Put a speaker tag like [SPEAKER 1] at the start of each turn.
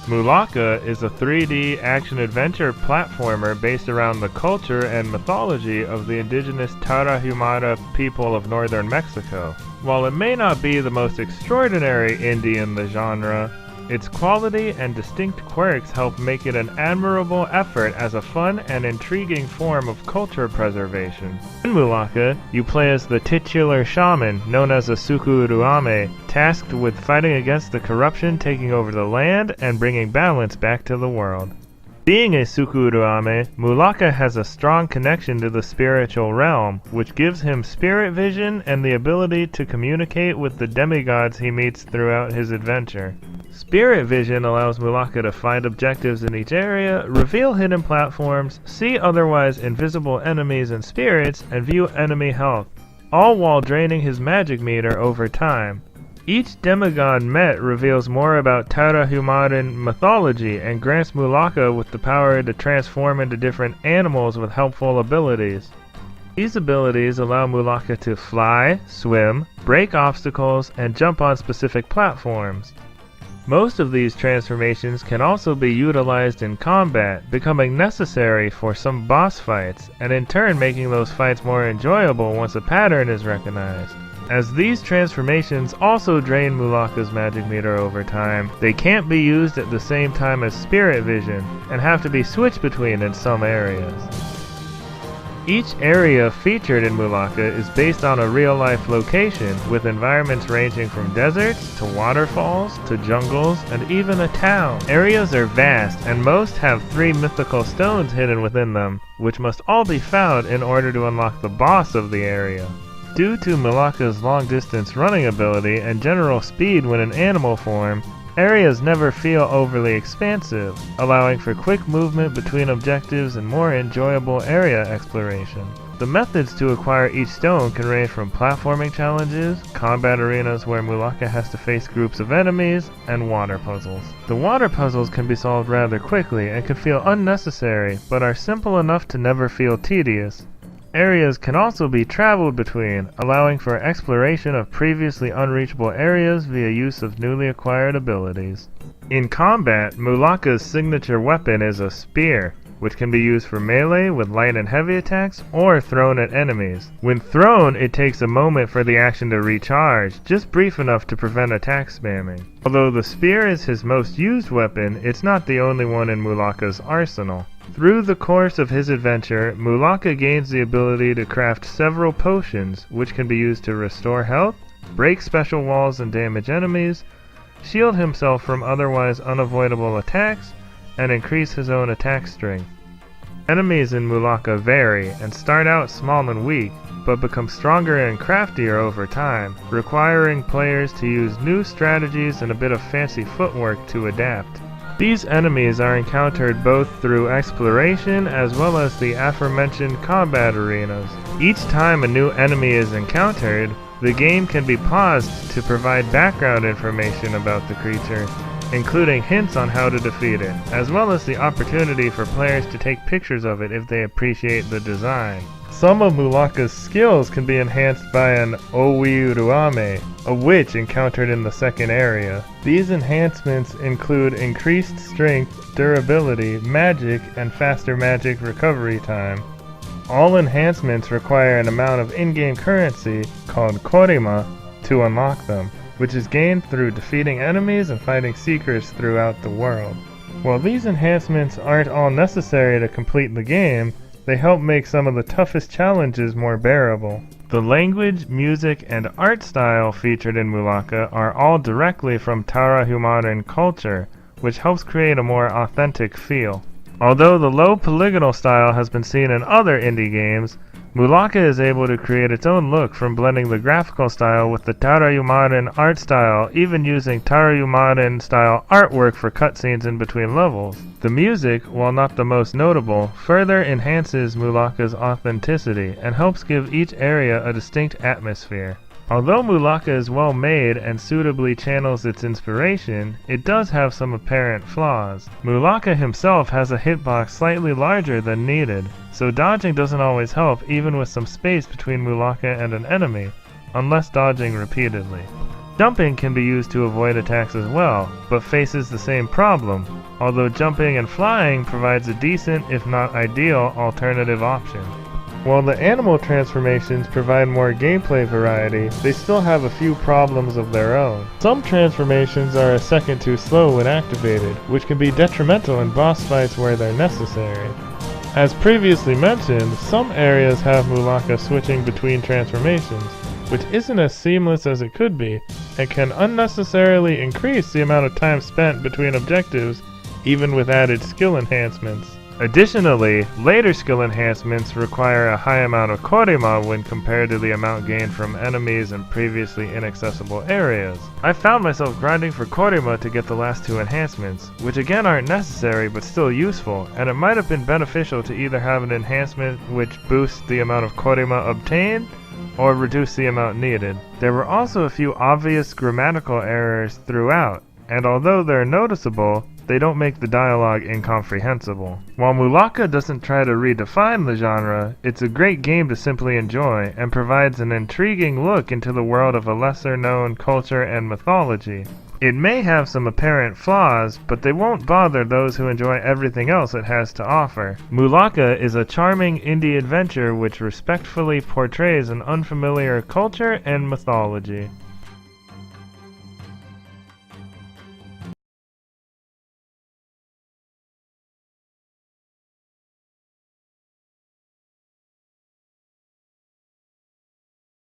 [SPEAKER 1] Mulaka is a 3D action-adventure platformer based around the culture and mythology of the indigenous Tarahumara people of northern Mexico. While it may not be the most extraordinary indie in the genre, its quality and distinct quirks help make it an admirable effort as a fun and intriguing form of culture preservation. In Mulaka, you play as the titular shaman, known as a Sukuruame, tasked with fighting against the corruption taking over the land and bringing balance back to the world. Being a Sukuruame, Mulaka has a strong connection to the spiritual realm, which gives him spirit vision and the ability to communicate with the demigods he meets throughout his adventure. Spirit vision allows Mulaka to find objectives in each area, reveal hidden platforms, see otherwise invisible enemies and spirits, and view enemy health, all while draining his magic meter over time. Each demigod met reveals more about Tarahumaran mythology and grants Mulaka with the power to transform into different animals with helpful abilities. These abilities allow Mulaka to fly, swim, break obstacles, and jump on specific platforms. Most of these transformations can also be utilized in combat, becoming necessary for some boss fights, and in turn making those fights more enjoyable once a pattern is recognized. As these transformations also drain Mulaka's magic meter over time, they can't be used at the same time as spirit vision, and have to be switched between in some areas. Each area featured in Mulaka is based on a real-life location, with environments ranging from deserts, to waterfalls, to jungles, and even a town. Areas are vast, and most have 3 mythical stones hidden within them, which must all be found in order to unlock the boss of the area. Due to Mulaka's long-distance running ability and general speed when in animal form, areas never feel overly expansive, allowing for quick movement between objectives and more enjoyable area exploration. The methods to acquire each stone can range from platforming challenges, combat arenas where Mulaka has to face groups of enemies, and water puzzles. The water puzzles can be solved rather quickly and can feel unnecessary, but are simple enough to never feel tedious. Areas can also be traveled between, allowing for exploration of previously unreachable areas via use of newly acquired abilities. In combat, Mulaka's signature weapon is a spear, which can be used for melee with light and heavy attacks, or thrown at enemies. When thrown, it takes a moment for the action to recharge, just brief enough to prevent attack spamming. Although the spear is his most used weapon, it's not the only one in Mulaka's arsenal. Through the course of his adventure, Mulaka gains the ability to craft several potions, which can be used to restore health, break special walls and damage enemies, shield himself from otherwise unavoidable attacks, and increase his own attack strength. Enemies in Mulaka vary, and start out small and weak, but become stronger and craftier over time, requiring players to use new strategies and a bit of fancy footwork to adapt. These enemies are encountered both through exploration as well as the aforementioned combat arenas. Each time a new enemy is encountered, the game can be paused to provide background information about the creature, including hints on how to defeat it, as well as the opportunity for players to take pictures of it if they appreciate the design. Some of Mulaka's skills can be enhanced by an Owiuruame, a witch encountered in the second area. These enhancements include increased strength, durability, magic, and faster magic recovery time. All enhancements require an amount of in-game currency, called korima, to unlock them, which is gained through defeating enemies and fighting seekers throughout the world. While these enhancements aren't all necessary to complete the game, they help make some of the toughest challenges more bearable. The language, music, and art style featured in Mulaka are all directly from Tarahumaran culture, which helps create a more authentic feel. Although the low polygonal style has been seen in other indie games, Mulaka is able to create its own look from blending the graphical style with the Tarahumaran art style, even using Tarahumaran style artwork for cutscenes in between levels. The music, while not the most notable, further enhances Mulaka's authenticity and helps give each area a distinct atmosphere. Although Mulaka is well made and suitably channels its inspiration, it does have some apparent flaws. Mulaka himself has a hitbox slightly larger than needed, so dodging doesn't always help even with some space between Mulaka and an enemy, unless dodging repeatedly. Jumping can be used to avoid attacks as well, but faces the same problem, although jumping and flying provides a decent, if not ideal, alternative option. While the animal transformations provide more gameplay variety, they still have a few problems of their own. Some transformations are a second too slow when activated, which can be detrimental in boss fights where they're necessary. As previously mentioned, some areas have Mulaka switching between transformations, which isn't as seamless as it could be, and can unnecessarily increase the amount of time spent between objectives, even with added skill enhancements. Additionally, later skill enhancements require a high amount of korima when compared to the amount gained from enemies in previously inaccessible areas. I found myself grinding for korima to get the last two enhancements, which again aren't necessary but still useful, and it might have been beneficial to either have an enhancement which boosts the amount of korima obtained, or reduce the amount needed. There were also a few obvious grammatical errors throughout, and although they're noticeable, they don't make the dialogue incomprehensible. While Mulaka doesn't try to redefine the genre, it's a great game to simply enjoy, and provides an intriguing look into the world of a lesser-known culture and mythology. It may have some apparent flaws, but they won't bother those who enjoy everything else it has to offer. Mulaka is a charming indie adventure which respectfully portrays an unfamiliar culture and mythology.